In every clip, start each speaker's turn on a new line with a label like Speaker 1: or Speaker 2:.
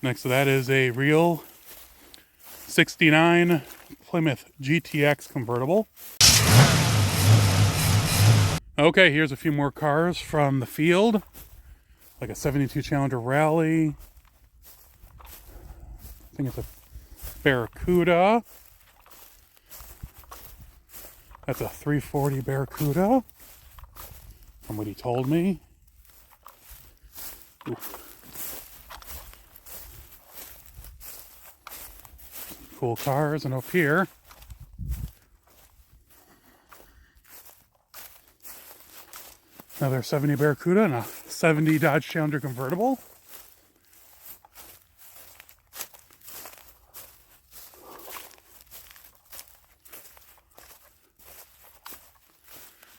Speaker 1: Next to that is a real 69 Plymouth GTX Convertible. Okay, here's a few more cars from the field. Like a 72 Challenger Rally. I think it's a Barracuda. That's a 340 Barracuda, from what he told me. Ooh. Cool cars, and up here, another 70 Barracuda and a 70 Dodge Challenger Convertible.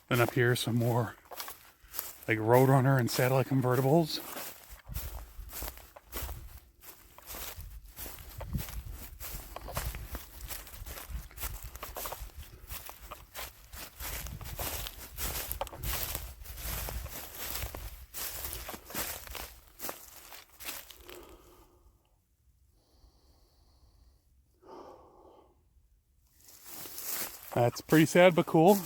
Speaker 1: Then up here, some more like Roadrunner and satellite convertibles. That's pretty sad, but cool.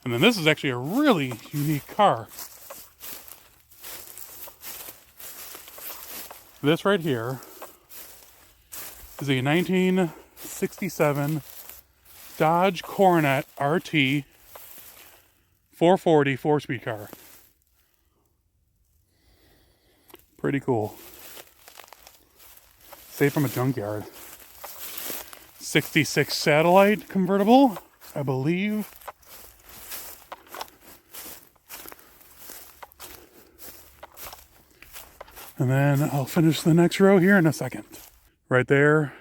Speaker 1: And then this is actually a really unique car. This right here is a 1967 Dodge Coronet RT 440 4-speed car. Pretty cool. Saved from a junkyard. 66 satellite convertible, I believe. And then I'll finish the next row here in a second. Right there,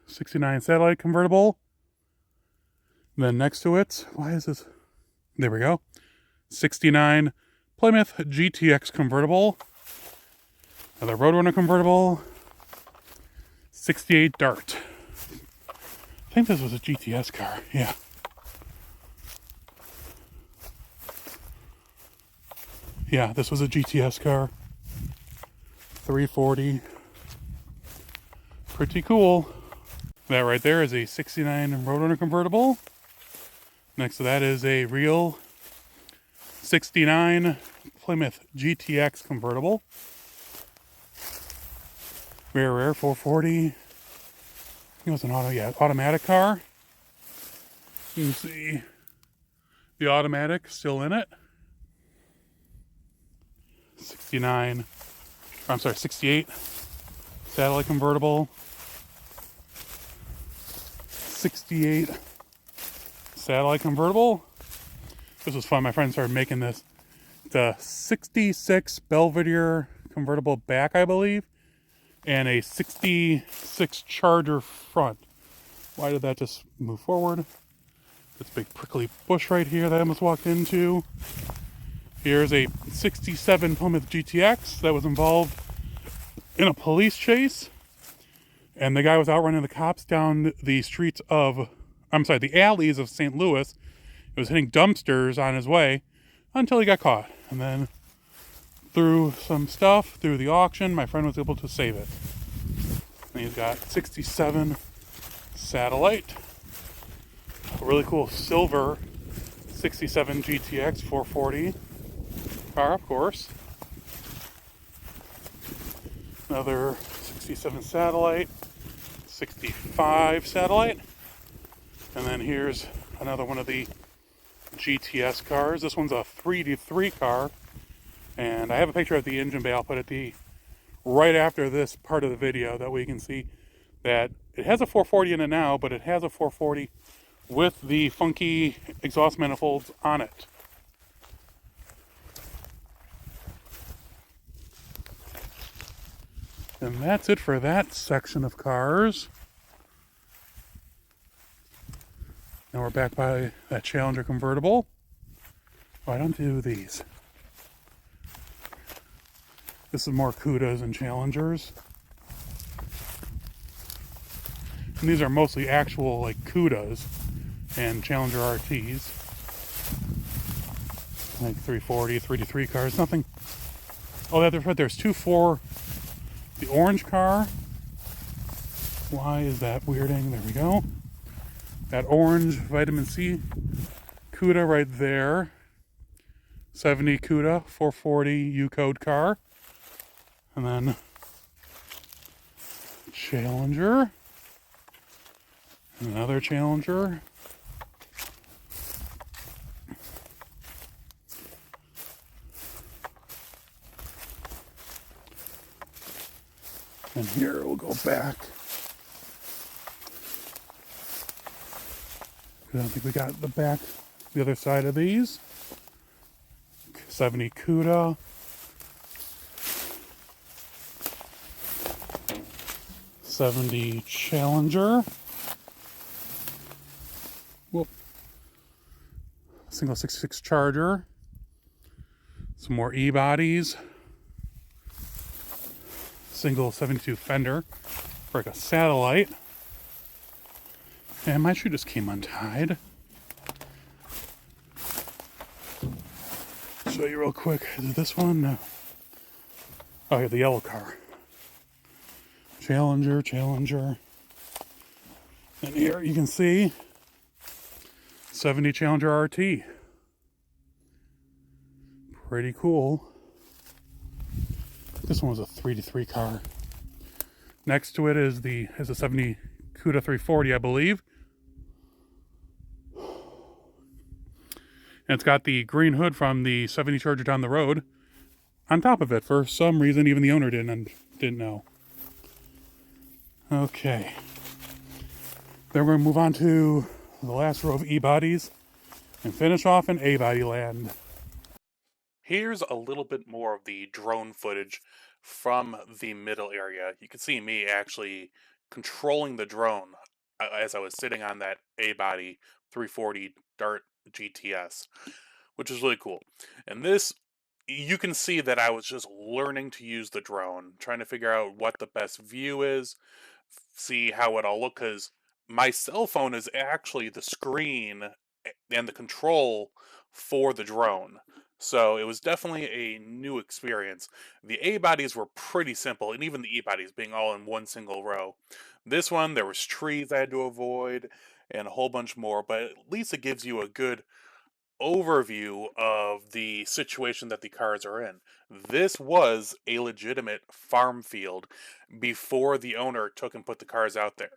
Speaker 1: 69 satellite convertible. And then next to it, why is this? There we go. 69 Plymouth GTX Convertible. Another Roadrunner convertible. 68 Dart. I think this was a GTS car, yeah. Yeah, this was a GTS car. 340. Pretty cool. That right there is a 69 Roadrunner convertible. Next to that is a real 69 Plymouth GTX Convertible. Very rare, 440. It was an automatic car. You can see the automatic still in it. 68 satellite convertible. 68 satellite convertible. This was fun. My friend started making this. It's a 66 Belvedere convertible back, I believe, and a 66 Charger front. Why did that just move forward? This big prickly bush right here that I almost walked into. Here's a 67 Plymouth GTX that was involved in a police chase. And the guy was outrunning the cops down the streets of, the alleys of St. Louis. He was hitting dumpsters on his way until he got caught. And then through some stuff, through the auction, my friend was able to save it. And he's got 67 satellite. A really cool silver 67 GTX 440 car, of course. Another 67 satellite, 65 satellite. And then here's another one of the GTS cars. This one's a 3-3 car. And I have a picture of the engine bay. I'll put it right after this part of the video. That way you can see that it has a 440 in it now, but it has a 440 with the funky exhaust manifolds on it. And that's it for that section of cars. Now we're back by that Challenger convertible. Oh, I don't do these. This is more Cudas and Challengers. And these are mostly actual like Cudas and Challenger RTs. Like 340, 3-3 cars, nothing. Oh, there's two The orange car. Why is that weirding? There we go. That orange vitamin C Cuda right there. 70 Cuda 440 U-code car. And then Challenger. Another Challenger. And here we'll go back. I don't think we got the back, the other side of these. 70 Cuda. '70 Challenger. Whoop. Single 66 Charger. Some more E-bodies. Single 72 Fender for like a satellite. And my shoe just came untied. Show you real quick. Is it this one? No. Oh, yeah, the yellow car. Challenger. And here you can see 70 Challenger RT. Pretty cool. This one was a 3-3 car. Next to it is a 70 Cuda 340, I believe. And it's got the green hood from the 70 Charger down the road on top of it. For some reason, even the owner didn't know. Okay. Then we're going to move on to the last row of E-bodies and finish off in A-body land. Here's a little bit more of the drone footage from the middle area. You can see me actually controlling the drone as I was sitting on that A-body 340 Dart GTS, which is really cool. And this, you can see that I was just learning to use the drone, trying to figure out what the best view is, see how it all looks, because my cell phone is actually the screen and the control for the drone. So it was definitely a new experience. The A-bodies were pretty simple, and even the E-bodies being all in one single row. This one, there was trees I had to avoid, and a whole bunch more, but at least it gives you a good overview of the situation that the cars are in. This was a legitimate farm field before the owner took and put the cars out there.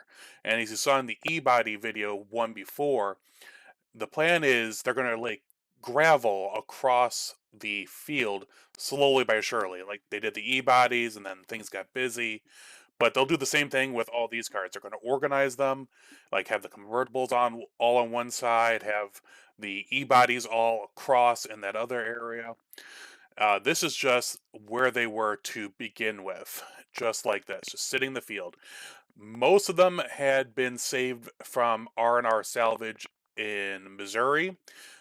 Speaker 1: And as you saw in the E-body video one before, the plan is they're going to like gravel across the field slowly by surely. Like they did the E-bodies and then things got busy. But they'll do the same thing with all these cars. They're going to organize them, like have the convertibles all on one side, have the E-bodies all across in that other area. This is just where they were to begin with, just like this, just sitting in the field. Most of them had been saved from R&R Salvage in Missouri.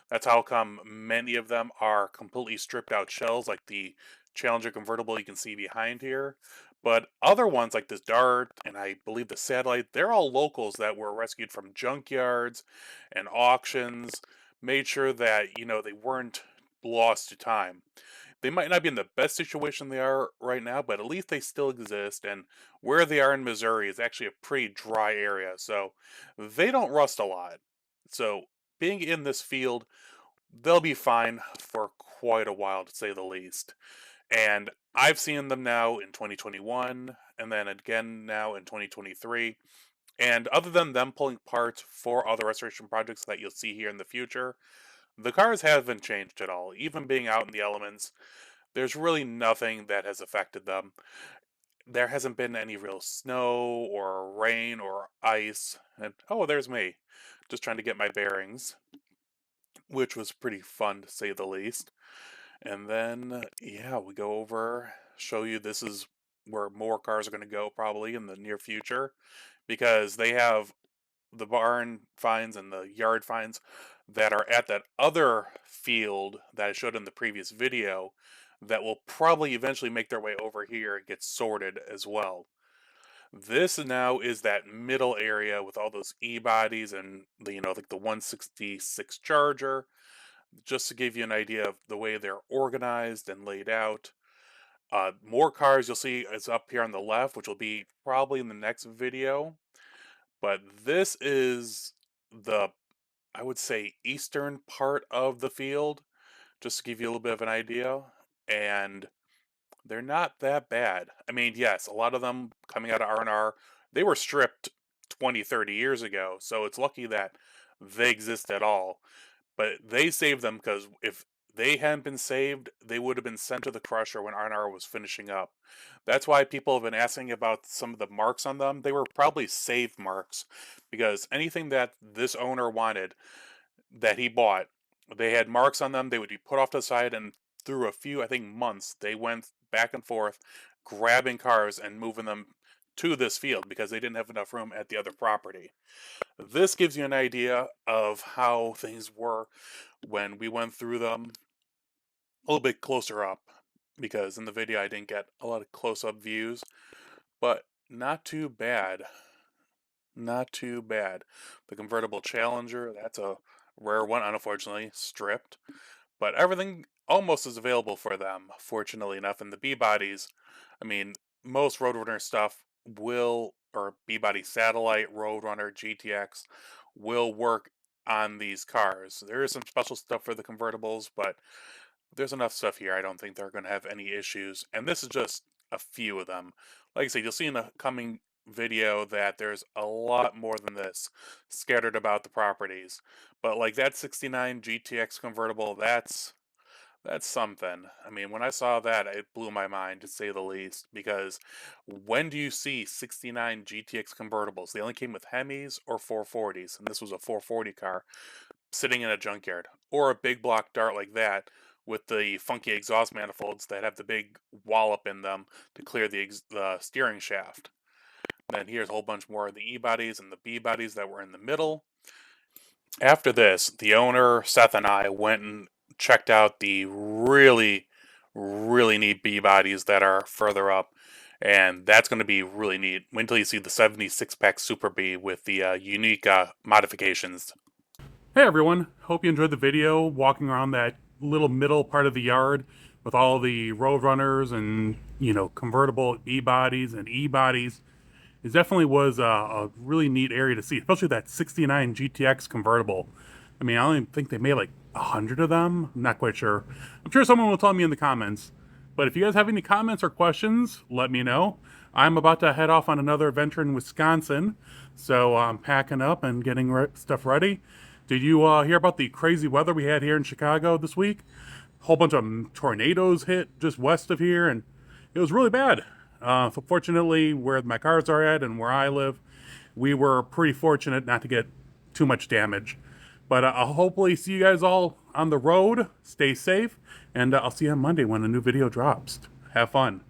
Speaker 1: That's how come many of them are completely stripped out shells, like the Challenger Convertible you can see behind here. But other ones like this Dart and I believe the Satellite, they're all locals that were rescued from junkyards and auctions, made sure that, they weren't lost to time. They might not be in the best situation they are right now, but at least they still exist. And where they are in Missouri is actually a pretty dry area, so they don't rust a lot. So being in this field, they'll be fine for quite a while, to say the least. And I've seen them now in 2021, and then again now in 2023. And other than them pulling parts for other restoration projects that you'll see here in the future, the cars haven't changed at all. Even being out in the elements, there's really nothing that has affected them. There hasn't been any real snow or rain or ice. And oh, there's me, just trying to get my bearings, which was pretty fun to say the least. And then, yeah, we go over, show you this is where more cars are going to go probably in the near future, because they have the barn finds and the yard finds that are at that other field that I showed in the previous video that will probably eventually make their way over here and get sorted as well. This now is that middle area with all those E-bodies and like the 166 Charger, just to give you an idea of the way they're organized and laid out. More cars you'll see is up here on the left, which will be probably in the next video. But this is the, I would say, eastern part of the field, just to give you a little bit of an idea. And they're not that bad. I mean, yes, a lot of them coming out of R&R, they were stripped 20, 30 years ago, so it's lucky that they exist at all. But they saved them because if they hadn't been saved, they would have been sent to the crusher when R&R was finishing up. That's why people have been asking about some of the marks on them. They were probably saved marks because anything that this owner wanted that he bought, they had marks on them. They would be put off to the side, and through a few, I think, months, they went back and forth grabbing cars and moving them to this field because they didn't have enough room at the other property. This gives you an idea of how things were when we went through them a little bit closer up, because in the video I didn't get a lot of close-up views, but not too bad. Not too bad. The convertible Challenger, that's a rare one, unfortunately, stripped. But everything almost is available for them, fortunately enough. And the B-bodies, I mean, most Roadrunner stuff will, or B-body Satellite, Roadrunner, GTX, will work on these cars. There is some special stuff for the convertibles, but there's enough stuff here. I don't think they're going to have any issues. And this is just a few of them. Like I said, you'll see in the coming video that there's a lot more than this scattered about the properties. But like that 69 GTX convertible, that's something. I mean, when I saw that, it blew my mind, to say the least, because when do you see 69 GTX convertibles? They only came with Hemis or 440s, and this was a 440 car sitting in a junkyard. Or a big block Dart like that with the funky exhaust manifolds that have the big wallop in them to clear the steering shaft. Then here's a whole bunch more of the E-bodies and the B-bodies that were in the middle. After this, the owner, Seth, and I went and checked out the really, really neat B-bodies that are further up. And that's going to be really neat. Wait until you see the 76-pack Super B with the unique modifications. Hey everyone, hope you enjoyed the video walking around that little middle part of the yard with all the Roadrunners and, convertible B-bodies and E-bodies. It definitely was a really neat area to see, especially that 69 GTX convertible. I mean, I only think they made like 100 of them. I'm not quite sure. I'm sure someone will tell me in the comments. But if you guys have any comments or questions, let me know. I'm about to head off on another adventure in Wisconsin, so I'm packing up and getting stuff ready. Did you hear about the crazy weather we had here in Chicago this week? A whole bunch of tornadoes hit just west of here, and it was really bad. Fortunately, where my cars are at and where I live, we were pretty fortunate not to get too much damage. But I'll hopefully see you guys all on the road. Stay safe, and I'll see you on Monday when a new video drops. Have fun.